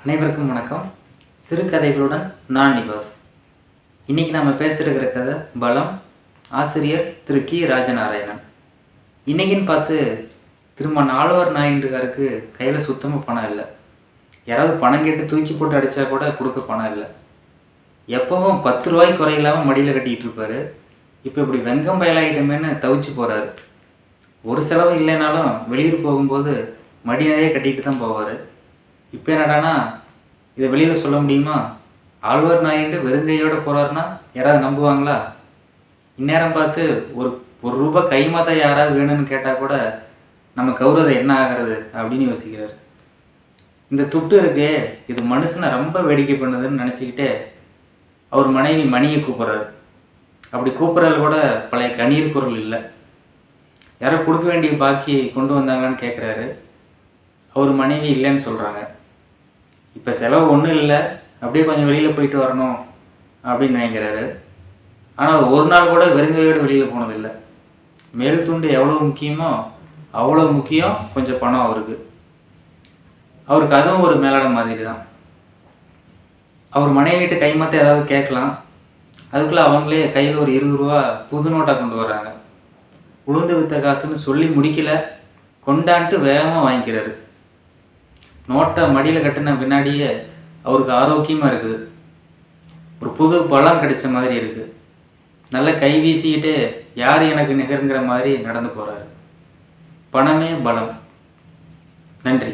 அனைவருக்கும் வணக்கம். சிறுகதைகளுடன் நான் நிவாஸ். இன்றைக்கி நம்ம பேசுகிற கதை பலம். ஆசிரியர் திரு கி ராஜநாராயணன். இன்றைக்கின்னு பார்த்து திரும்ப ஆழ்வார் நாயுடுகாருக்கு கையில் சுத்தமாக பணம் இல்லை. யாராவது பணம் கேட்டு தூக்கி போட்டு அடித்தா கூட கொடுக்க பணம் இல்லை. எப்போவும் 10 ரூபாய்க்கு குறையில்லாமல் மடியில் கட்டிக்கிட்டு இருப்பார். இப்போ இப்படி வெங்கம் பயலாகிட்டமேன்னு தவிச்சு போகிறாரு. ஒரு செலவு இல்லைனாலும் வெளியூர் போகும்போது மடி நிறைய கட்டிகிட்டு தான் போவார். இப்போ என்னடானா இதை வெளியில் சொல்ல முடியுமா? ஆழ்வார் நாயுடு வெறுங்கையோடு போகிறாருன்னா யாராவது நம்புவாங்களா? இந்நேரம் பார்த்து ஒரு ரூபாய் கைமாத்தா யாராவது வேணும்னு கேட்டால் கூட நம்ம கௌரவதை என்ன ஆகிறது அப்படின்னு யோசிக்கிறார். இந்த துட்டு இருக்கே, இது மனுஷனை ரொம்ப வேடிக்கை பண்ணுதுன்னு நினச்சிக்கிட்டே அவர் மனைவி மணியை கூப்பிட்றாரு. அப்படி கூப்பிட்றது கூட பழைய கண்ணீர் குரல் இல்லை. யாரோ கொடுக்க வேண்டிய பாக்கி கொண்டு வந்தாங்கன்னு கேட்குறாரு. அவர் மனைவி இல்லைன்னு சொல்கிறாங்க. இப்போ செலவு ஒன்றும் இல்லை, அப்படியே கொஞ்சம் வெளியில் போயிட்டு வரணும் அப்படின்னு நினைக்கிறாரு. ஆனால் ஒரு நாள் கூட வெறுங்கையோடு வெளியில் போனதில்லை. மேல் துண்டு எவ்வளோ முக்கியமோ அவ்வளோ முக்கியம் கொஞ்சம் பணம் அவருக்கு. அதுவும் ஒரு மேலாடம் மாதிரி தான். அவர் மனைவிட்டு கைமாத்த ஏதாவது கேட்கலாம். அதுக்குள்ளே அவங்களே கையில் ஒரு 20 ரூபா புது நோட்டாக கொண்டு வர்றாங்க. உளுந்து வித்த காசுன்னு சொல்லி முடிக்கல, கொண்டான்ட்டு வேகமாக வாங்கிக்கிறாரு. நோட்டை மடியில் கட்டின பின்னாடியே அவருக்கு ஆரோக்கியமாக இருக்குது. ஒரு புது பலம் கிடைச்ச மாதிரி இருக்குது. நல்லா கை வீசிக்கிட்டு யார் எனக்கு நிகருங்கிற மாதிரி நடந்து போகிறாரு. பணமே பலம். நன்றி.